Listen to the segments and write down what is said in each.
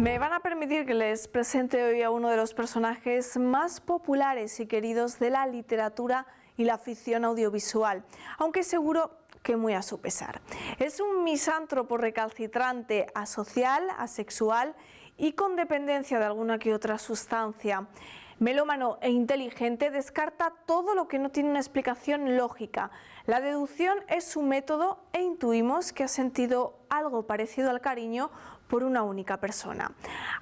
Me van a permitir que les presente hoy a uno de los personajes más populares y queridos de la literatura y la ficción audiovisual, aunque seguro que muy a su pesar. Es un misántropo recalcitrante, asocial, asexual y con dependencia de alguna que otra sustancia. Melómano e inteligente, descarta todo lo que no tiene una explicación lógica. La deducción es su método e intuimos que ha sentido algo parecido al cariño por una única persona.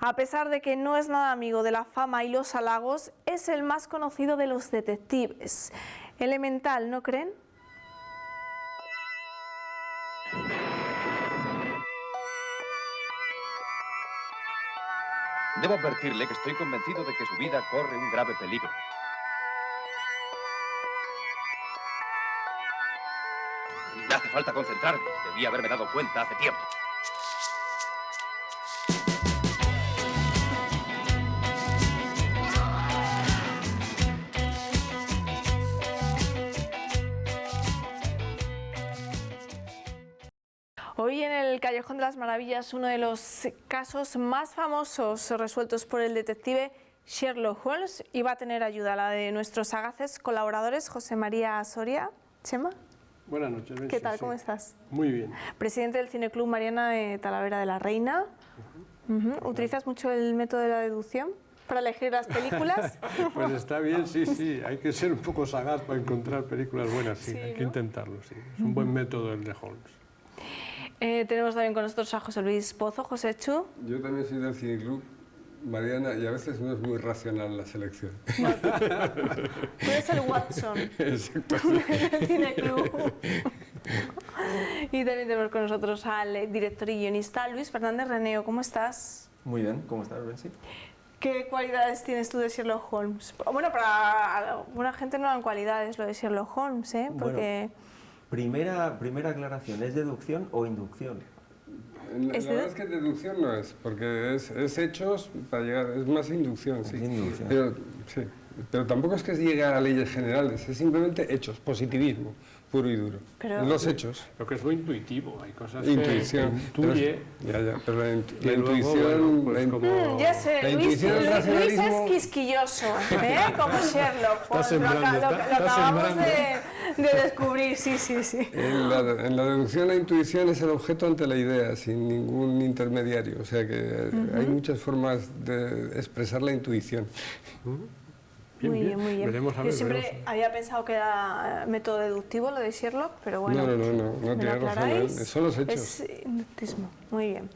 A pesar de que no es nada amigo de la fama y los halagos, es el más conocido de los detectives. Elemental, ¿no creen? Debo advertirle que estoy convencido de que su vida corre un grave peligro. Me hace falta concentrarme. Debí haberme dado cuenta hace tiempo. Hoy en el Callejón de las Maravillas, uno de los casos más famosos resueltos por el detective Sherlock Holmes, y va a tener ayuda la de nuestros sagaces colaboradores, José María Soria. Chema. Buenas noches. Bensi. ¿Qué tal? ¿Cómo estás? Muy bien. Presidente del Cineclub Mariana de Talavera de la Reina. ¿Utilizas mucho el método de la deducción para elegir las películas? Pues está bien, sí. Hay que ser un poco sagaz para encontrar películas buenas, sí. Hay que intentarlo, sí. Es un buen método el de Holmes. Tenemos también con nosotros a José Luis Pozo. José Chu. Yo también soy del Cineclub Mariana y a veces no es muy racional la selección. No, tú eres el Watson del Cineclub. Y también tenemos con nosotros al director y guionista Luis Fernández Reneo. ¿Cómo estás? Muy bien, ¿cómo estás, Bensi? ¿Qué cualidades tienes tú de Sherlock Holmes? Bueno, para alguna gente no dan cualidades lo de Sherlock Holmes, ¿eh? Porque... Primera aclaración, ¿es deducción o inducción? La verdad es que deducción no es, porque es hechos para llegar, es más inducción, sí. Inducción. Pero tampoco es que llegue a leyes generales, es simplemente hechos, positivismo, puro y duro. Pero, los hechos. Lo que es muy intuitivo, hay cosas intuición, que intuye. Pero la intuición... Luego, bueno, pues ya sé, Luis es quisquilloso, ¿eh? Como Sherlock Holmes, lo acabamos de descubrir, sí. En la deducción, la intuición es el objeto ante la idea, sin ningún intermediario. O sea que hay muchas formas de expresar la intuición. Muy bien. Yo siempre había pensado que era método deductivo lo de Sherlock, pero bueno. No tiene razón, son los hechos. Es inductismo, muy bien.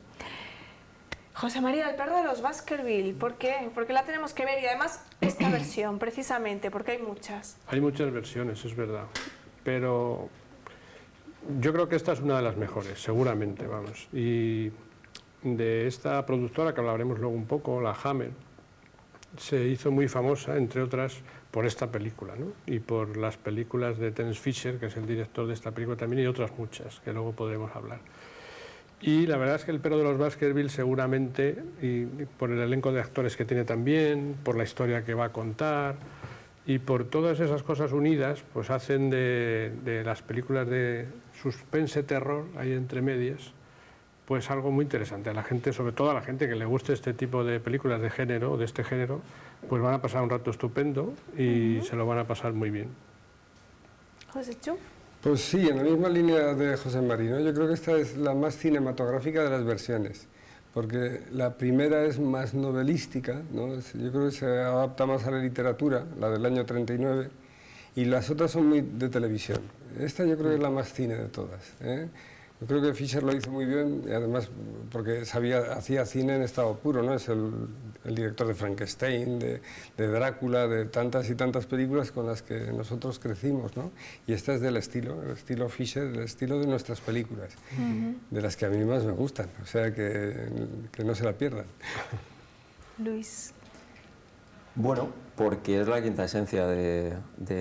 José María, el perro de los Baskerville, ¿por qué? ¿Por qué la tenemos que ver? Y además esta versión, precisamente, porque hay muchas. Hay muchas versiones, es verdad, pero yo creo que esta es una de las mejores, seguramente, vamos. Y de esta productora, que hablaremos luego un poco, la Hammer, se hizo muy famosa, entre otras, por esta película, ¿no? Y por las películas de Terence Fisher, que es el director de esta película también, y otras muchas, que luego podremos hablar. Y la verdad es que El perro de los Baskerville seguramente, y por el elenco de actores que tiene también, por la historia que va a contar, y por todas esas cosas unidas, pues hacen de las películas de suspense-terror, ahí entre medias, pues algo muy interesante. A la gente, sobre todo a la gente que le guste este tipo de películas de género, de este género, pues van a pasar un rato estupendo y se lo van a pasar muy bien. José Chu. Pues sí, en la misma línea de José María, yo creo que esta es la más cinematográfica de las versiones, porque la primera es más novelística, ¿no? Yo creo que se adapta más a la literatura, la del año 39, y las otras son muy de televisión. Esta yo creo que es la más cine de todas, ¿eh? Yo creo que Fisher lo hizo muy bien, y además porque hacía cine en estado puro, ¿no? Es el director de Frankenstein, de Drácula, de tantas y tantas películas con las que nosotros crecimos, ¿no? Y esta es del estilo, el estilo Fisher, el estilo de nuestras películas, de las que a mí más me gustan, o sea que no se la pierdan. Luis. Bueno, porque es la quinta esencia de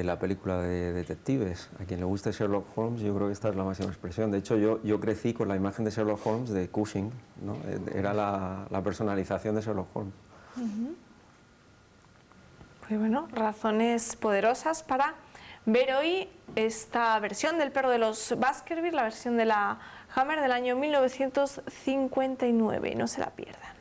la película de detectives. A quien le guste Sherlock Holmes, yo creo que esta es la máxima expresión. De hecho, yo crecí con la imagen de Sherlock Holmes de Cushing, ¿no? Era la personalización de Sherlock Holmes. Pues bueno, razones poderosas para ver hoy esta versión del perro de los Baskerville, la versión de la Hammer del año 1959. No se la pierdan.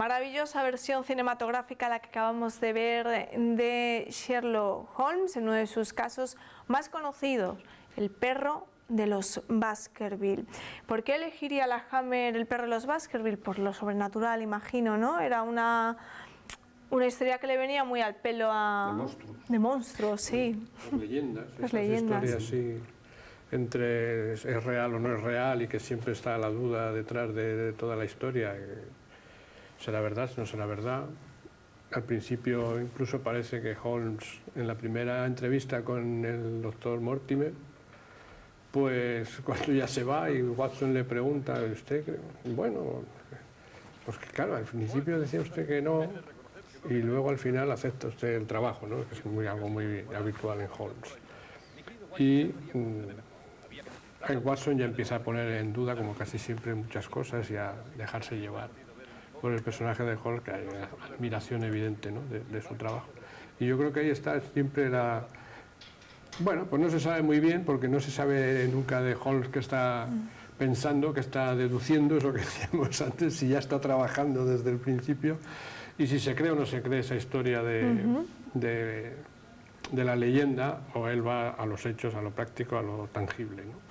Maravillosa versión cinematográfica la que acabamos de ver de Sherlock Holmes en uno de sus casos más conocidos, El perro de los Baskerville. ¿Por qué elegiría la Hammer El perro de los Baskerville? Por lo sobrenatural, imagino, ¿no? Era una historia que le venía muy al pelo a... De monstruos, sí. Las leyendas. Las leyendas. Historias, sí, entre es real o no es real y que siempre está la duda detrás de toda la historia. ¿Será verdad? ¿No será verdad? Al principio incluso parece que Holmes, en la primera entrevista con el doctor Mortimer, pues cuando ya se va y Watson le pregunta, ¿usted cree? Bueno, pues que claro, al principio decía usted que no y luego al final acepta usted el trabajo, ¿no? Que es algo muy habitual en Holmes. Y Watson ya empieza a poner en duda, como casi siempre, muchas cosas y a dejarse llevar por el personaje de Holmes, que hay una admiración evidente, ¿no? de su trabajo. Y yo creo que ahí está siempre la... Bueno, pues no se sabe muy bien, porque no se sabe nunca de Holmes que está pensando, que está deduciendo, es lo que decíamos antes, si ya está trabajando desde el principio, y si se cree o no se cree esa historia de la leyenda, o él va a los hechos, a lo práctico, a lo tangible, ¿no?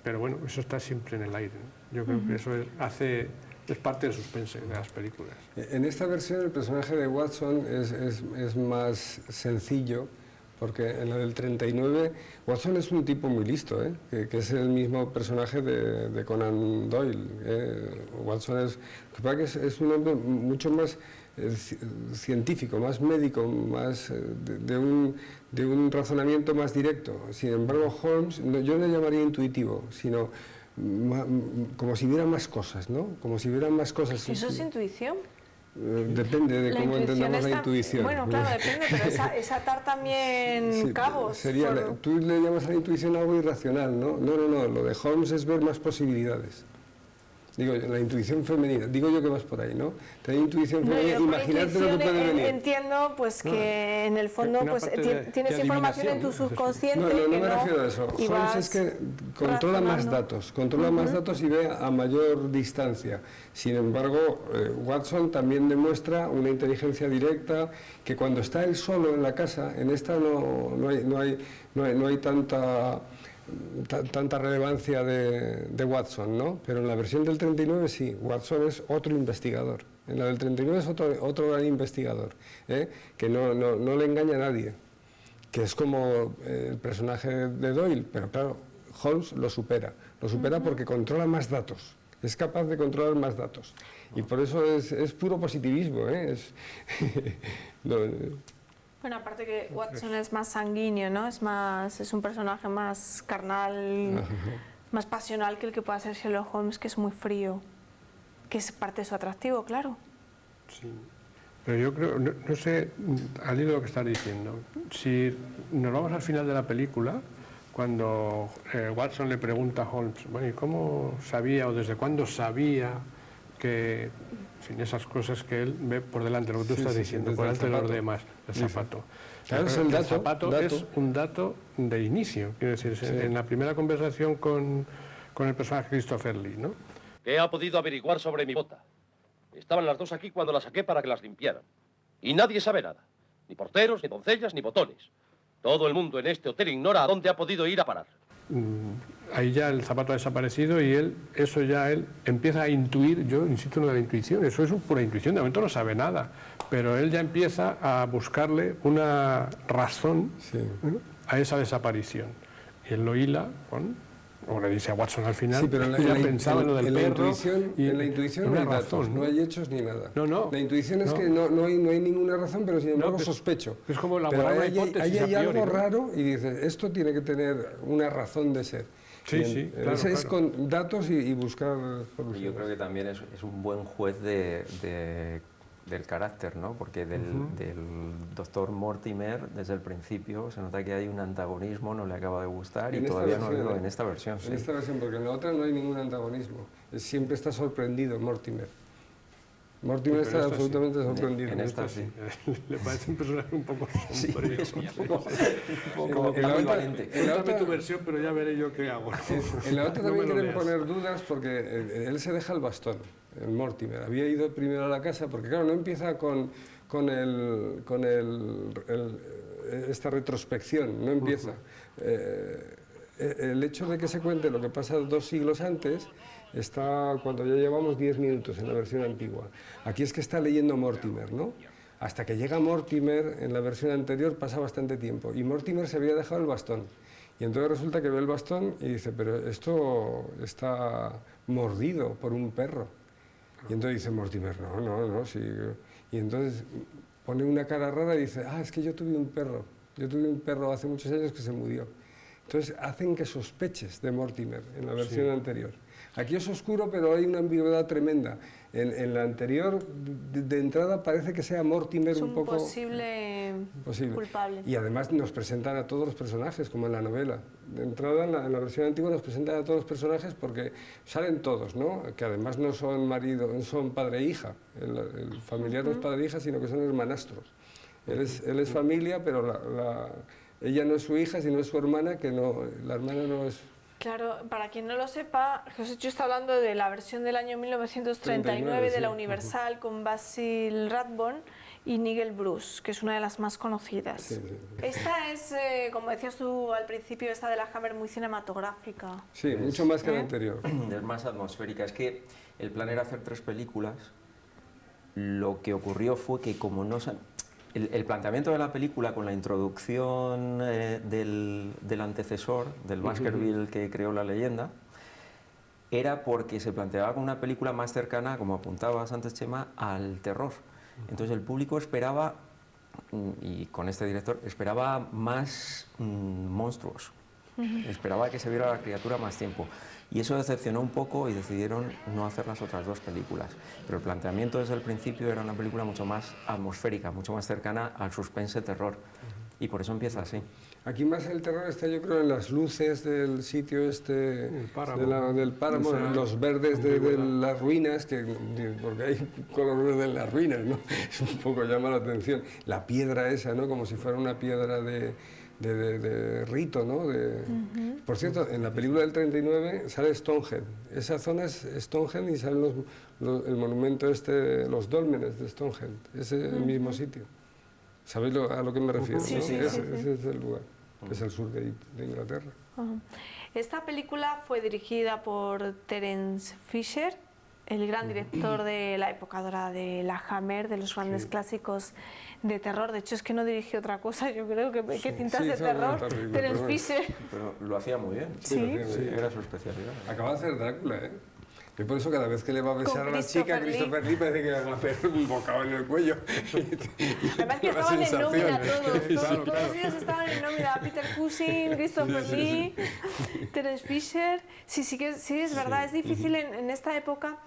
Pero bueno, eso está siempre en el aire, ¿no? Yo creo que eso es parte del suspense de las películas. En esta versión el personaje de Watson es más sencillo, porque en la del 39 Watson es un tipo muy listo, que es el mismo personaje de Conan Doyle. Watson es un hombre mucho más científico, más médico, más de un razonamiento más directo. Sin embargo, Holmes, yo no le llamaría intuitivo, sino como si hubiera más cosas, ¿no? Como si hubiera más cosas. ¿Eso es intuición? Depende de cómo entendamos la intuición. Bueno, claro, depende, pero es atar también sí, cabos. Tú le llamas a la intuición algo irracional, ¿no? No, lo de Holmes es ver más posibilidades. Digo, la intuición femenina, digo yo que vas por ahí, ¿no? Tener intuición femenina, imaginarte lo que puede venir. Entiendo pues que en el fondo pues tienes información en tu subconsciente. No me refiero a eso. Holmes es que controla más datos y ve a mayor distancia. Sin embargo, Watson también demuestra una inteligencia directa, que cuando está él solo en la casa, en esta no hay tanta relevancia de Watson, ¿no? Pero en la versión del 39 sí, Watson es otro investigador. En la del 39 es otro gran investigador, que no le engaña a nadie, que es como el personaje de Doyle, pero claro, Holmes lo supera porque controla más datos, es capaz de controlar más datos. Y por eso es puro positivismo, Bueno, aparte que Watson es más sanguíneo, ¿no? Es un personaje más carnal, más pasional que el que pueda ser Sherlock Holmes, que es muy frío, que es parte de su atractivo, claro. Sí, pero yo creo, no sé, al hilo de lo que estás diciendo, si nos vamos al final de la película, cuando Watson le pregunta a Holmes, bueno, ¿y cómo sabía o desde cuándo sabía que... Sin esas cosas que él ve por delante, lo que tú estás diciendo, por delante de los demás, el zapato. Claro, es el zapato es un dato de inicio, quiero decir, en la primera conversación con el personaje Christopher Lee, ¿no? ¿Qué ha podido averiguar sobre mi bota? Estaban las dos aquí cuando las saqué para que las limpiaran. Y nadie sabe nada. Ni porteros, ni doncellas, ni botones. Todo el mundo en este hotel ignora a dónde ha podido ir a parar. Ahí ya el zapato ha desaparecido y él empieza a intuir, yo insisto en lo de la intuición, eso es pura intuición, de momento no sabe nada, pero él ya empieza a buscarle una razón a esa desaparición. Y él lo hila o le dice a Watson al final, pero pensaba en lo del perro. En la intuición no hay datos, no hay hechos ni nada. No. La intuición es que no hay ninguna razón, pero sin embargo sospecho. Es como pero una hipótesis ahí hay a priori, algo raro y dices, esto tiene que tener una razón de ser. Sí, claro, es con datos y buscar soluciones. Yo creo que también es un buen juez del carácter, ¿no? Porque del doctor Mortimer, desde el principio, se nota que hay un antagonismo, no le acaba de gustar y todavía no lo en esta versión. En esta versión, porque en la otra no hay ningún antagonismo. Siempre está sorprendido Mortimer. Mortimer Pero está esta sí. absolutamente sorprendido. En esta sí. Le parece un personaje un poco sombrío. Es un poco En la otra- ambivalente. en la Cuéntame otra- tu versión, pero ya veré yo qué hago. En la otra No también me lo quieren leas. poner dudas porque él se deja el bastón, el Mortimer. Había ido primero a la casa porque, claro, no empieza con esta retrospección, no empieza. El hecho de que se cuente lo que pasa 2 siglos antes está cuando ya llevamos 10 minutos en la versión antigua. Aquí es que está leyendo Mortimer, ¿no? Hasta que llega Mortimer, en la versión anterior pasa bastante tiempo y Mortimer se había dejado el bastón. Y entonces resulta que ve el bastón y dice, pero esto está mordido por un perro. Y entonces dice Mortimer, no, sí. Y entonces pone una cara rara y dice, es que yo tuve un perro hace muchos años que se murió. Entonces hacen que sospeches de Mortimer en la versión anterior. Aquí es oscuro, pero hay una ambigüedad tremenda. En la anterior, de entrada, parece que sea Mortimer Es un poco... posible culpable. Y además nos presentan a todos los personajes, como en la novela. De entrada, en la versión antigua nos presentan a todos los personajes porque salen todos, ¿no? Que además no son marido, son padre e hija. El familiar no es padre e hija, sino que son hermanastros. Él es familia, pero ella no es su hija, sino es su hermana, que no, la hermana no es... Claro, para quien no lo sepa, José Chu está hablando de la versión del año 1939 de la sí. Universal con Basil Rathbone y Nigel Bruce, que es una de las más conocidas. Sí. Esta es, como decías tú al principio, esta de la Hammer muy cinematográfica. Sí, mucho más que la anterior. Es más atmosférica. Es que el plan era hacer 3 películas. Lo que ocurrió fue que como no se... El planteamiento de la película con la introducción del antecesor, del Baskerville que creó la leyenda, era porque se planteaba como una película más cercana, como apuntabas antes, Chema, al terror. Entonces el público esperaba, y con este director, esperaba más monstruos, esperaba que se viera la criatura más tiempo. Y eso decepcionó un poco y decidieron no hacer las otras 2 películas. Pero el planteamiento desde el principio era una película mucho más atmosférica, mucho más cercana al suspense-terror. Y por eso empieza así. Aquí más el terror está, yo creo, en las luces del sitio El páramo. del páramo, Esa los verdes de las ruinas, porque hay color verde en las ruinas, ¿no? Es un poco llama la atención. La piedra esa, ¿no? Como si fuera una piedra de rito, ¿no? Por cierto, en la película del 39 sale Stonehenge. Esa zona es Stonehenge y salen el monumento los dólmenes de Stonehenge. Es el mismo sitio. ¿Sabéis a lo que me refiero? Sí, ¿no? sí, Ese es el lugar. Es el sur de Inglaterra. Esta película fue dirigida por Terence Fisher, el gran director de la época dorada de la Hammer, de los grandes clásicos de terror. De hecho, es que no dirigió otra cosa, yo creo que cintas de hizo terror. alguna película, Terence pero bueno. Fisher. Pero lo hacía muy bien. Sí. Era su especialidad. Acaba de hacer Drácula, ¿eh? Yo por eso cada vez que le va a besar a la chica, Christopher Lee. Christopher Lee parece que le va a hacer un bocado en el cuello. Además que La estaban en sensación. nómina todos, Claro, todos ellos estaban en nómina. Peter Cushing, Christopher Lee, Terence Fisher. Sí, es verdad, es difícil en esta época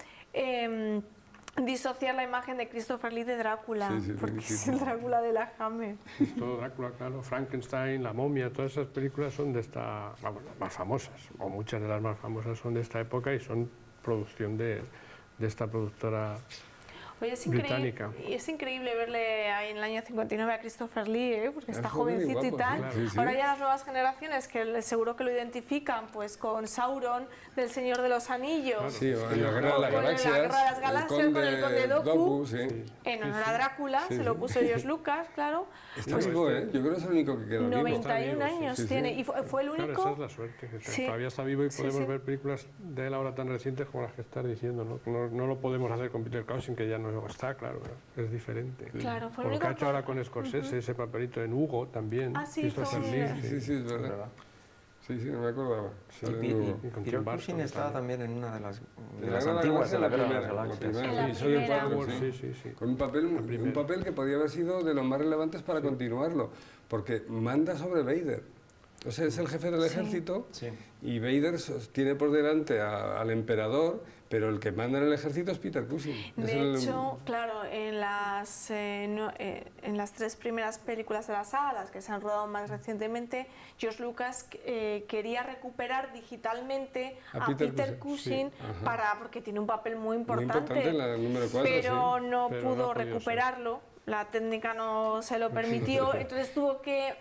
disociar la imagen de Christopher Lee de Drácula, Sí, porque sí. es el Drácula de la Hammer. Pues todo Drácula, claro, Frankenstein, La momia, todas esas películas son de esta, vamos, las más famosas, o muchas de las más famosas son de esta época y son producción de esta productora Oye, británica. es increíble verle ahí en el año 59 a Christopher Lee, porque está joven y jovencito y guapo, tal. sí, claro. Sí. Ahora ya las nuevas generaciones que seguro que lo identifican pues con Sauron del Señor de los Anillos. Sí, o en la Guerra de las Con la Galaxias. Guerra de las Galaxias, con el Conde Dooku. Sí. En honor a Drácula, se lo puso George Lucas, claro. Está vivo, ¿eh? Yo creo que es el único que queda vivo. 91 vivo, sí, años sí. tiene, y fue el Claro, único... esa es la suerte, que Sí. todavía está vivo y Sí, podemos sí. ver películas de él ahora tan recientes como las que estás diciendo, ¿no? No lo podemos hacer con Peter Cushing, que ya no está, claro, es diferente. Claro, fue O el lo que único ha hecho ahora con Scorsese, ese papelito en Hugo también, Ah, sí, Christopher hizo Lee, Sí, es verdad. Sí, no me acordaba. Y Sale de nuevo. con Peter Tim Burton Cushing estaba también en una de las En la Guerra de las antiguas de la Guerra de las Galaxias, la Galaxias. primera, En la sí, soy el primera. padre, sí. Sí. Con un papel que podía haber sido de los más relevantes para continuarlo, porque manda sobre Vader. O sea, es el jefe del ejército Sí. y Vader tiene por delante al emperador, pero el que manda en el ejército es Peter Cushing. Es De hecho, claro, en las 3 primeras películas de la saga, las que se han rodado más recientemente, George Lucas quería recuperar digitalmente a Peter Cushing sí, porque tiene un papel muy muy importante, importante en la número 4, pero sí. no Pero no pudo ha podido recuperarlo. La técnica no se lo permitió, entonces tuvo que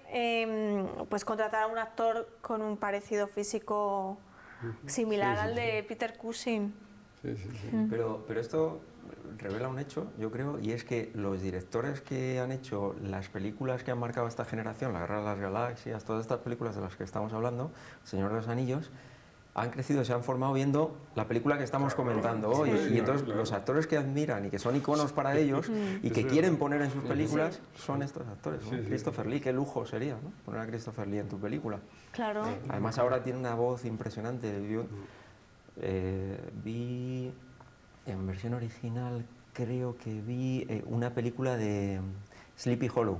pues contratar a un actor con un parecido físico similar al de Peter Cushing. Sí, sí, sí. Pero esto revela un hecho, yo creo, y es que los directores que han hecho las películas que han marcado esta generación, La Guerra de las Galaxias, todas estas películas de las que estamos hablando, Señor de los Anillos, han crecido, se han formado viendo la película que estamos comentando hoy. Sí, Y entonces claro. los actores que admiran y que son iconos para ellos y que quieren poner en sus películas son estos actores. ¿no? Sí, sí. Christopher Lee, qué lujo sería, ¿no? Poner a Christopher Lee en tu película. Claro. Además ahora tiene una voz impresionante. Yo vi en versión original, creo que vi una película de Sleepy Hollow,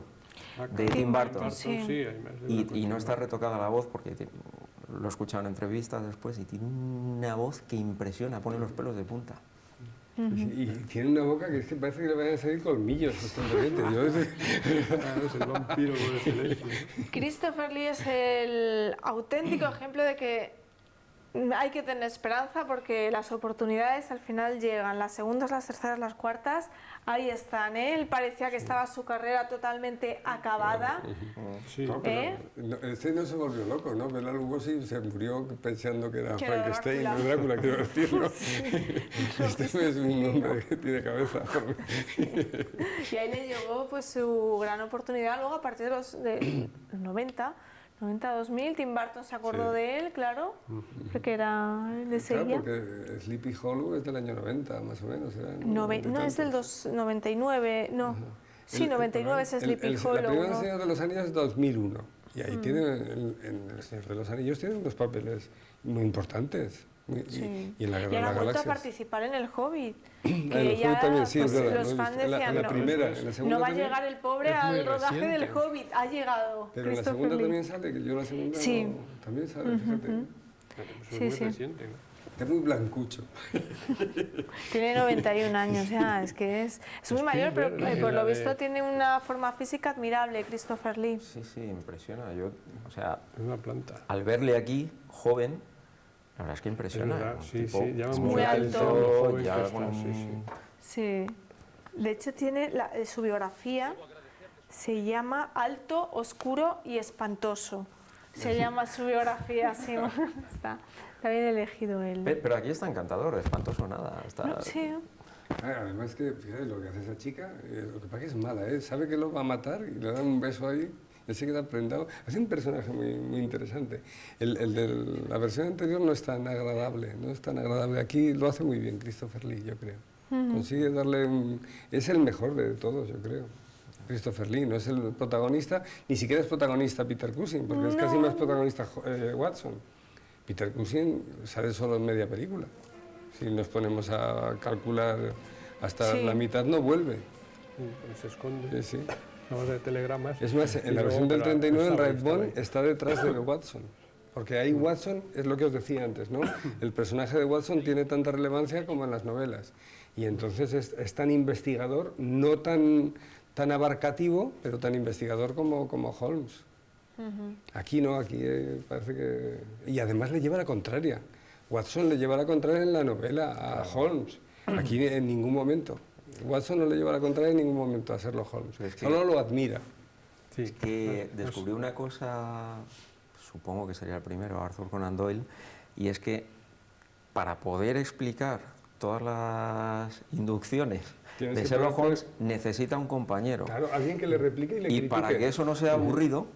de Tim Burton. Sí. hay más de una Y no cosa. está retocada la voz porque lo he escuchado en entrevistas después y tiene una voz que impresiona, pone los pelos de punta. Y tiene una boca que es que parece que le van a salir colmillos constantemente. Claro, es el vampiro por excelencia. Christopher Lee es el auténtico ejemplo de que hay que tener esperanza porque las oportunidades al final llegan, las segundas, las terceras, las cuartas, ahí están. Él parecía que estaba su carrera totalmente acabada. Sí, No, pero este no se volvió loco, ¿no? Bela Lugosi se murió pensando que era Que era Frankenstein, Drácula. no Drácula, quiero decirlo. Este es un hombre que tiene cabeza. Y ahí le llegó pues su gran oportunidad. Luego a partir de los 90-2000, Tim Burton se acordó Sí. de él, claro, porque le Claro, seguía. porque Sleepy Hollow es del año 90, más o menos. No, es del 99, no. Sí, 99 es Sleepy La Hollow. primera ¿no? Señor de los Anillos es 2001. Y ahí tiene, en El Señor de los Anillos tiene unos papeles muy importantes. Sí. Y en la Guerra Y de ahora las ha vuelto a Galaxias. participar en El Hobbit. En Que El ya Hobbit también, sí, es pues, verdad, los lo he fans visto. decían, En la primera, en la segunda no va a también. llegar el pobre Es muy al rodaje reciente. del Hobbit. Ha llegado Pero en la Christopher segunda Lee. también sale, que yo la segunda Sí. no- también sale, fíjate. Claro, pues es Sí, muy sí. reciente. ¿no? Es muy blancucho. Tiene 91 años ya, es que es muy mayor, pero Spielberg, por lo la de- visto tiene una forma física admirable, Christopher Lee. Sí, sí, impresiona. Yo, o sea, Es una planta. al verle aquí, joven, la verdad es que impresiona. Es verdad, un sí, tipo sí, llama muy muy alto. alto, Joven ya que está, con sí, un- Sí. De hecho, tiene su biografía se llama Alto, Oscuro y Espantoso. Se llama su biografía, sí. Está bien elegido él. Pero aquí está encantador, espantoso nada. Está... Sí. Además que, fíjate, lo que hace esa chica, lo que pasa es que es mala, ¿eh? Sabe que lo va a matar y le da un beso ahí, él se queda prendado. Hace un personaje muy interesante. El de la versión anterior no es tan agradable, no es tan agradable. Aquí lo hace muy bien Christopher Lee, yo creo. Consigue darle Es el mejor de todos, yo creo. Christopher Lee, no es el protagonista, ni siquiera es protagonista Peter Cushing, porque es casi más protagonista Watson. Peter Cushing sale solo en media película. Si nos ponemos a calcular hasta Sí. la mitad, no vuelve. Se esconde. Sí, sí. Vamos de telegramas. Es más, Y en la luego, versión del pero 39, estaba ahí, Red estaba Bond ahí. está detrás de Watson. Porque ahí Watson, es lo que os decía antes, ¿no? El personaje de Watson tiene tanta relevancia como en las novelas. Y entonces es tan investigador, no tan abarcativo, pero tan investigador como Holmes. Aquí no, aquí parece que... Y además le lleva la contraria. Watson le lleva la contraria en la novela a Holmes. Aquí en ningún momento. Watson no le lleva la contraria en ningún momento a Sherlock Holmes. Es que- Solo lo admira. Sí. Es que descubrí una cosa, supongo que sería el primero, Arthur Conan Doyle, y es que para poder explicar todas las inducciones Tienes de que Sherlock poner- Holmes necesita un compañero. Claro, alguien que le replique y le Y critique. para que eso no sea aburrido,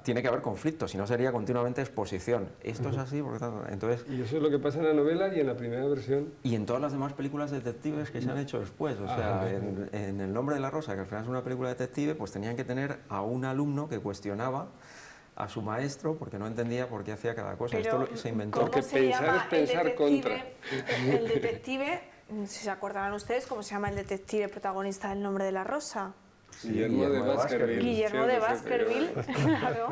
tiene que haber conflicto, si no sería continuamente exposición. Esto es así, porque entonces... Y eso es lo que pasa en la novela y en la primera versión. Y en todas las demás películas detectives que se han hecho después, o sea, en El nombre de la rosa, que al final es una película detective, pues tenían que tener a un alumno que cuestionaba a su maestro porque no entendía por qué hacía cada cosa. Pero, Esto se inventó. ¿cómo Porque se pensar llama es pensar el detective? contra. El detective, si se acordarán ustedes, ¿cómo se llama el detective protagonista del nombre de la rosa? Guillermo de Baskerville. Guillermo de Cierto, Baskerville, claro,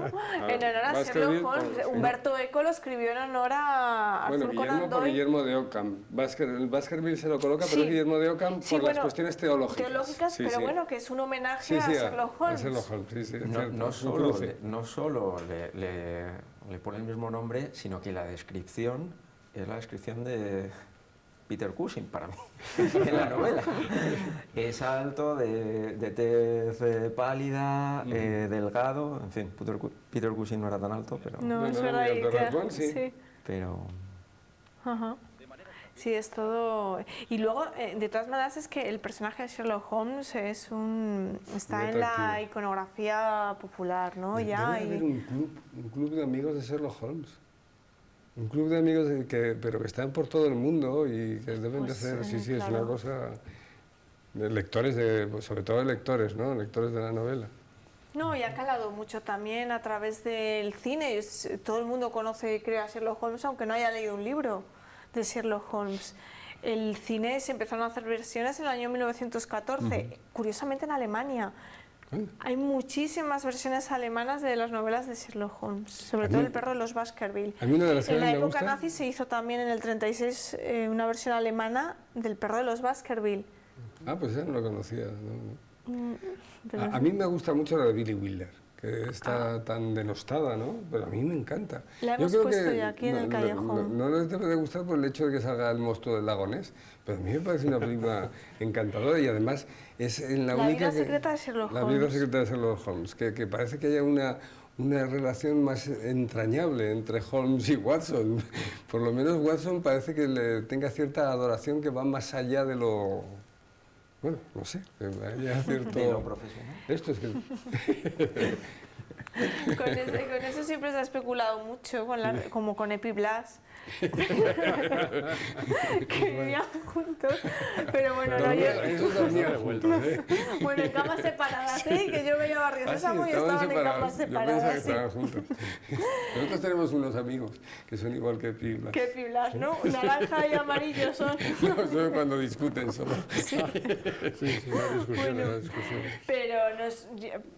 en honor a Baskerville, Sherlock Holmes. pues, Humberto Eco lo escribió en honor a Bueno, Arthur Guillermo Conan por Doyle. Guillermo de Ockham. Baskerville se lo coloca, pero Sí. es Guillermo de Ockham Sí, por bueno, las cuestiones teológicas. Teológicas, Sí, pero sí. bueno, que es un homenaje Sí, a sí, Sherlock Holmes. A Sherlock Holmes, sí, sí, es No, cierto. no Un solo, cruce. no solo le pone el mismo nombre, sino que la descripción es la descripción de Peter Cushing para mí, en la novela. Es alto, de tez pálida, delgado, en fin, Peter Cushing no era tan alto, pero... No, No, es no, verdad. Miguel y de que- Raspón, sí. pero Ajá. Sí, es todo. Y luego, de todas maneras, es que el personaje de Sherlock Holmes está Muy en la atractivo. iconografía popular, ¿no? Debe Ya. haber un club de amigos de Sherlock Holmes. Un club de amigos pero que están por todo el mundo y que deben de Pues, ser, sí, sí, es claro. una cosa de lectores, pues, sobre todo de lectores, ¿no? Lectores de la novela. No, y ha calado mucho también a través del cine. Todo el mundo conoce, creo, a Sherlock Holmes, aunque no haya leído un libro de Sherlock Holmes. El cine se empezaron a hacer versiones en el año 1914, curiosamente en Alemania. Hay muchísimas versiones alemanas de las novelas de Sherlock Holmes, sobre todo El perro de los Baskerville. A mí una de las que En más la me época gusta... nazi se hizo también en el 36 una versión alemana del perro de los Baskerville. Ah, pues esa no lo conocía. No. Pero- A mí me gusta mucho la de Billy Wilder, que está tan denostada, ¿no? Pero a mí me encanta. La Yo hemos creo puesto que ya aquí en el callejón. No les debe de gustar por el hecho de que salga el monstruo del lago Ness, pero a mí me parece una película encantadora y además es en la La única vida secreta de Sherlock La vida Holmes. secreta de Sherlock Holmes, que parece que haya una relación más entrañable entre Holmes y Watson. Por lo menos Watson parece que le tenga cierta adoración que va más allá de lo... Bueno, no sé, que haya cierto... de lo profesional. Esto es que... Con eso siempre se ha especulado mucho, como con Epi Blas, que vivían juntos, pero bueno, no, Eso dormía juntos, ¿eh? bueno, en camas separadas, ¿eh? Que yo veía Barrio Ah, sí, Sésamo y estaban estaban en camas separados. Yo pensaba que separadas, sí. estaban juntos. Nosotros tenemos unos amigos que son igual que Piblas. Que Epi Blas, ¿no? Naranja y amarillo son. No, son cuando discuten solo. Sí, sí, una discusión, Bueno. una discusión. Pero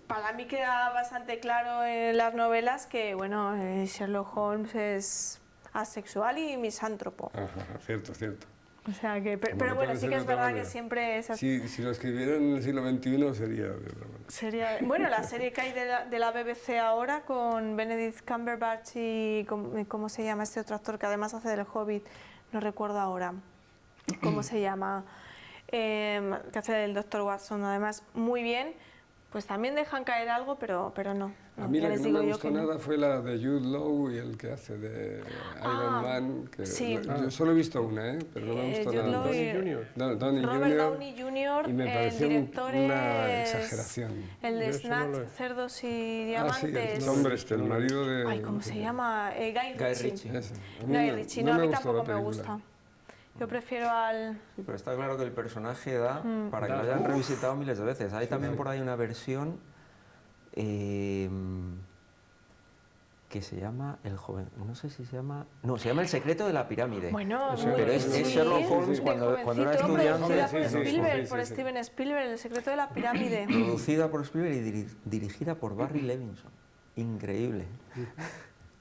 para mí queda bastante claro en las novelas que, bueno, Sherlock Holmes es asexual y misántropo. Ajá, cierto, cierto. O sea que, pero Como no bueno, puede sí ser que de es otra verdad que manera. siempre es así. Si lo escribieran en el siglo XXI sería de otra manera. Sería, bueno, la serie que hay de la BBC ahora con Benedict Cumberbatch y ¿cómo se llama este otro actor que además hace del Hobbit? No recuerdo ahora cómo se llama, que hace del Dr. Watson, además muy bien. Pues también dejan caer algo, pero no. A mí ya la les que no digo me yo gustó que no. nada fue la de Jude Law y el que hace de Iron Man. Que sí. Yo solo he visto una, pero no me gustó Jude nada. Law Downey y- Jr. Downey Robert Jr. Downey Jr., y me el pareció director una es exageración. el de Yo eso no Snatch, lo he- Cerdos y Ah, sí, Diamantes. el hombre este, el marido de... Ay, ¿cómo se llama? Guy Ritchie. Ese. A mí Guy no- Ritchie, no no, a me mí gustó la tampoco me película. gusta. Yo prefiero al... Sí, pero está claro que el personaje da para que lo Da. hayan revisitado miles de veces. Hay también por ahí una versión que se llama El joven, no sé si se llama, no, se llama El secreto de la pirámide. Bueno, Sí, muy pero es sí, Sherlock Holmes de cuando era jovencito, estudiante. producida Sí, por sí, sí, Spielberg, sí, por sí. Steven Spielberg, El secreto de la pirámide. Producida por Spielberg y dirigida por Barry Levinson. Increíble.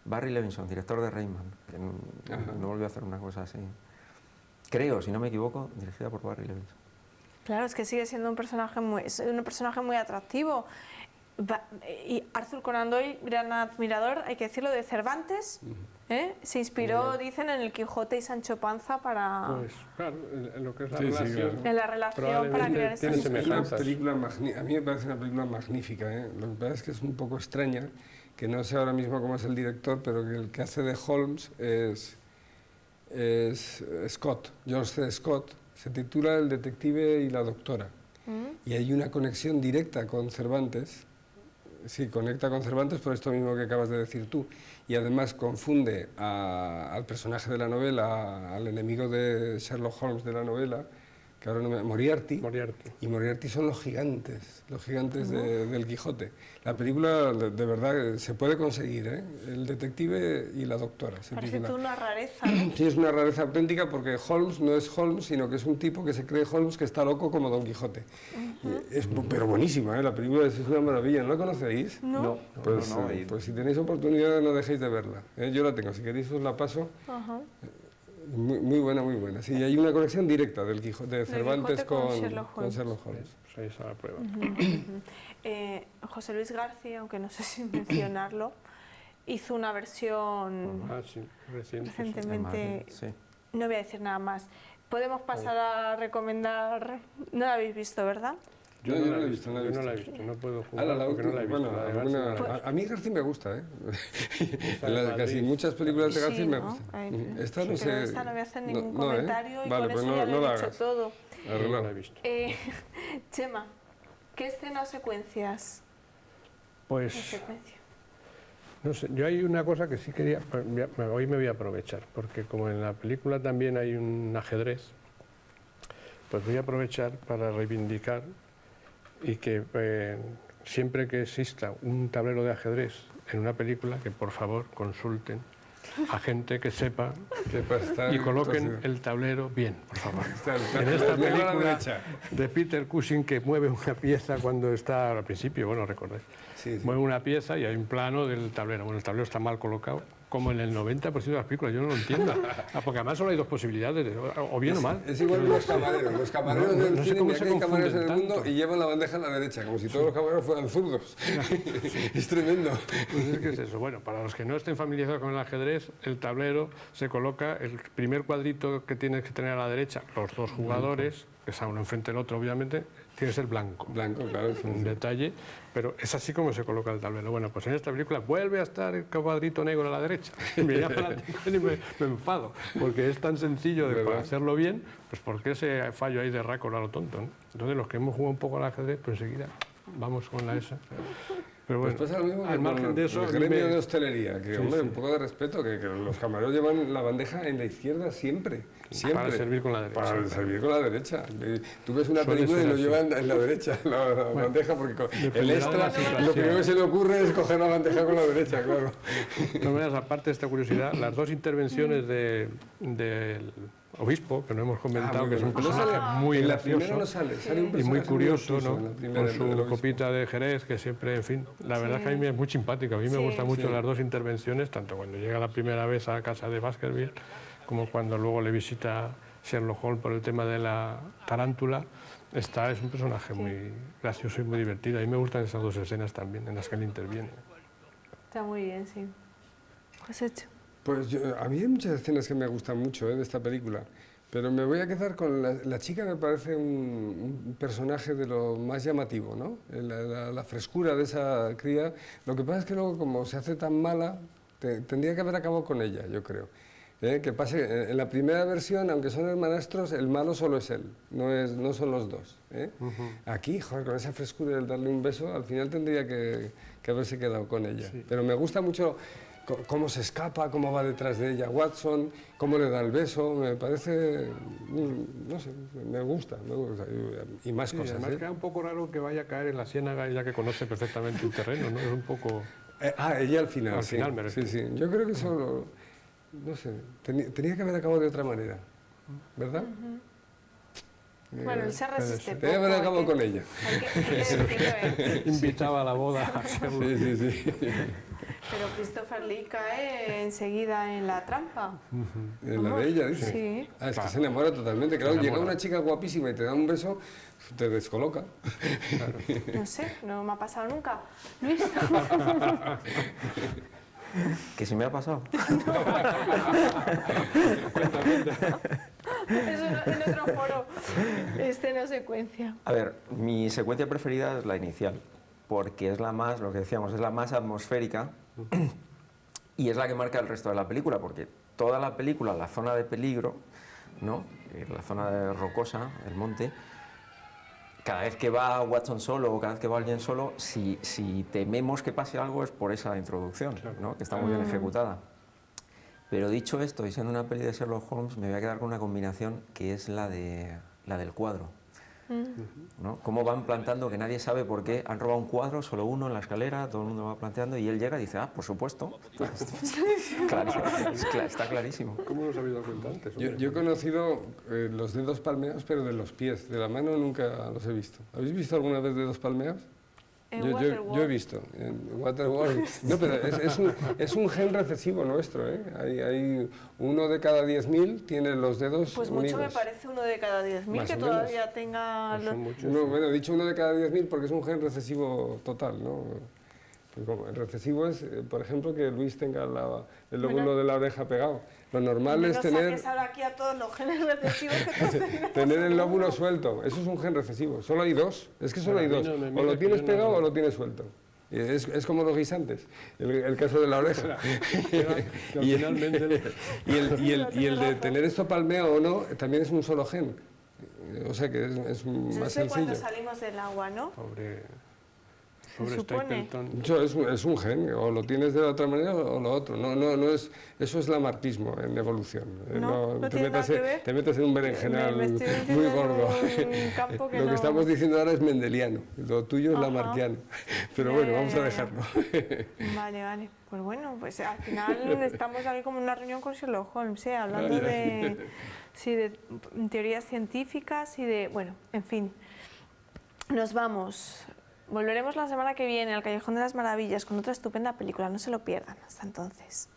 Barry Levinson, director de Rayman, que no volvió a hacer una cosa así. Creo, si no me equivoco, dirigida por Barry Levinson. Claro, es que sigue siendo un personaje muy atractivo. Y Arthur Conan Doyle, gran admirador, hay que decirlo, de Cervantes, se inspiró, dicen, en el Quijote y Sancho Panza para Pues claro, en lo que es la Sí, sí, relación. claro. en la relación para Probablemente crear tiene estas Es una semejanzas. película a mí me parece una película magnífica. Lo que pasa es que es un poco extraña, que no sé ahora mismo cómo es el director, pero que el que hace de Holmes es Scott, George C. Scott. Se titula El detective y la doctora. Y hay una conexión directa con Cervantes. Sí, conecta con Cervantes por esto mismo que acabas de decir tú. Y además confunde al personaje de la novela, al enemigo de Sherlock Holmes de la novela, que ahora no me... Moriarty. Moriarty. Y Moriarty son los gigantes del Quijote. La película, de verdad, se puede conseguir, ¿eh? El detective y la doctora. Se Parece titula. una rareza, ¿no? Sí, es una rareza auténtica porque Holmes no es Holmes, sino que es un tipo que se cree Holmes que está loco como Don Quijote. Pero buenísima, ¿eh? La película es una maravilla. ¿No la conocéis? No. Pues, pues si tenéis oportunidad no dejéis de verla. Yo la tengo, si queréis os la paso. Ajá. Muy buena, muy buena. Sí, hay una conexión directa del Quijote de Cervantes Quijote con Sherlock Holmes. Pues ahí está la prueba. José Luis García, aunque no sé si mencionarlo, hizo una versión Ah, sí, recientemente. Sí. No voy a decir nada más. Podemos pasar a recomendar. No la habéis visto, ¿verdad? Yo no la he visto, yo no la he visto, no puedo jugar porque no la he visto. Bueno, la de García no la he visto. a mí García me gusta, ¿eh? Esta de Madrid. Casi muchas películas de Sí, García me ¿no? gustan. Esta no Pero sé... esta no voy a hacer ningún no, ¿eh? comentario y Vale, con pues eso ya no lo la he dicho hagas. todo. No Arreglado. la he visto. Chema, ¿qué escena o secuencias? Pues, Secuencia. no sé, yo hay una cosa que sí quería, hoy me voy a aprovechar, porque como en la película también hay un ajedrez, pues voy a aprovechar para reivindicar y que siempre que exista un tablero de ajedrez en una película, que por favor consulten a gente que sepa y coloquen el tablero bien, por favor. En esta película de Peter Cushing, que mueve una pieza cuando está al principio, bueno, recordáis, mueve una pieza y hay un plano del tablero. Bueno, el tablero está mal colocado, como en el 90% de las películas, yo no lo entiendo. Porque además solo hay dos posibilidades, o bien o mal. Es igual que los camareros. Los camareros del no sé cine, cómo mira se que hay camareros en el confunden mundo tanto. y llevan la bandeja a la derecha, como si todos los camareros fueran zurdos. Es tremendo. Pues es que es eso. Bueno, para los que no estén familiarizados con el ajedrez, el tablero se coloca, el primer cuadrito que tienes que tener a la derecha, los dos jugadores, que está uno enfrente del otro, obviamente, tiene que ser blanco. Blanco, claro. Un detalle, pero es así como se coloca el tablero. Bueno, pues en esta película vuelve a estar el cuadrito negro a la derecha. Y me llama la atención y me enfado, porque es tan sencillo de para hacerlo bien, pues ¿por qué ese fallo ahí de rácora a lo tonto? ¿No? Entonces los que hemos jugado un poco al ajedrez, pues enseguida vamos con la esa. Pero bueno, Pues pasa lo mismo al margen de eso, el gremio de hostelería, que hombre, un poco de respeto, que los camareros llevan la bandeja en la izquierda siempre. Para servir con la derecha. Para servir con la derecha. Tú ves una Suele película y ser lo así. llevan en la derecha, la bandeja, porque el dependerá de extra, la situación. lo primero que se le ocurre es coger la bandeja con la derecha, claro. De todas maneras, aparte de esta curiosidad, las dos intervenciones del obispo, que no hemos comentado, que es un No sale, personaje muy en la gracioso primera no sale, sale un y muy personaje curioso, obtuso ¿no? en la primera, Con del su obispo. copita de Jerez, que siempre, en fin, la verdad es que a mí es muy simpático. A mí me gustan mucho las dos intervenciones, tanto cuando llega la primera vez a casa de Baskerville, como cuando luego le visita Sherlock Holmes por el tema de la tarántula. Es un personaje muy gracioso y muy divertido. A mí me gustan esas dos escenas también, en las que él interviene. Está muy bien, sí. Pues hecho. Pues a mí hay muchas escenas que me gustan mucho de esta película, pero me voy a quedar con la chica, me parece un personaje de lo más llamativo, ¿no? La frescura de esa cría. Lo que pasa es que luego, como se hace tan mala, tendría que haber acabado con ella, yo creo. Que pase, en la primera versión, aunque son hermanastros, el malo solo es él, no son los dos. Aquí, joder, con esa frescura del darle un beso, al final tendría que haberse quedado con ella. Sí. Pero me gusta mucho cómo se escapa, cómo va detrás de ella Watson, cómo le da el beso, me parece, no sé, me gusta y más sí, cosas. Además queda un poco raro que vaya a caer en la ciénaga, ya que conoce perfectamente el terreno, ¿no? Es un poco... ella al final. Al final, me refiero. Sí, yo creo que eso, no sé, tenía que haber acabado de otra manera, ¿verdad? Bueno, él se resiste poco. Tenía que haber acabado con ella. Hay que decirlo, Invitaba a la boda a hacerlo. Sí. Pero Christopher Lee cae enseguida en la trampa. En la de ella, dice. Sí. Es que se enamora totalmente. Claro, llega una chica guapísima y te da un beso, te descoloca. Claro. No sé, no me ha pasado nunca. Luis. ¿Que sí me ha pasado? Eso en otro foro. No secuencia. A ver, mi secuencia preferida es la inicial, porque es la más, lo que decíamos, es la más atmosférica y es la que marca el resto de la película, porque toda la película, la zona de peligro, ¿no? La zona de rocosa, el monte, cada vez que va Watson solo o cada vez que va alguien solo, si tememos que pase algo es por esa introducción, ¿no? Que está muy bien ejecutada. Pero dicho esto, y siendo una peli de Sherlock Holmes, me voy a quedar con una combinación que es la de la del cuadro. ¿No? Cómo van plantando que nadie sabe por qué han robado un cuadro, solo uno en la escalera, todo el mundo va planteando y él llega y dice, ah, por supuesto. Claro, está clarísimo. ¿Cómo nos habéis dado cuenta antes? Yo he conocido los dedos palmeados, pero de los pies, de la mano nunca los he visto. ¿Habéis visto alguna vez dedos palmeados? Yo he visto en Waterworld. No, pero es un gen recesivo nuestro, ¿eh? Hay 1 de cada 10.000 tiene los dedos Pues unidos. mucho me parece 1 de cada 10.000 Más que o todavía tenga... Son muchos. No, bueno, he dicho 1 de cada 10.000 porque es un gen recesivo total, ¿no? Pues como el recesivo es, por ejemplo, que Luis tenga el lóbulo de la oreja pegado. Lo normal es tener... No saques ahora aquí a todos los genes recesivos que todos tenemos. Tener el lóbulo suelto, eso es un gen recesivo. Solo hay 2, es que solo hay 2. no me O mires lo que tienes yo no pegado lo- o lo tienes suelto. Es como los guisantes, el caso de la oreja. Finalmente... Y el de tener esto palmeado o no, también es un solo gen. O sea que es más Eso cuando sencillo. salimos del agua, ¿no? Sobre supone. Stapleton. Eso es un gen, o lo tienes de la otra manera o lo otro. No es, eso es lamarquismo en evolución. No te, tiene nada que ver. te metes en un berenjenal Me estoy metiendo muy en gordo. un campo que Lo que no- estamos diciendo ahora es mendeliano, lo tuyo es Ajá. lamarckiano. Pero Ya, bueno, ya, vamos ya, a ya. dejarlo. Vale. Pues bueno, pues al final estamos aquí como en una reunión con Sherlock Holmes, ¿eh? Hablando de teorías científicas y de... Bueno, en fin. Nos vamos. Volveremos la semana que viene al Callejón de las Maravillas con otra estupenda película. No se lo pierdan. Hasta entonces.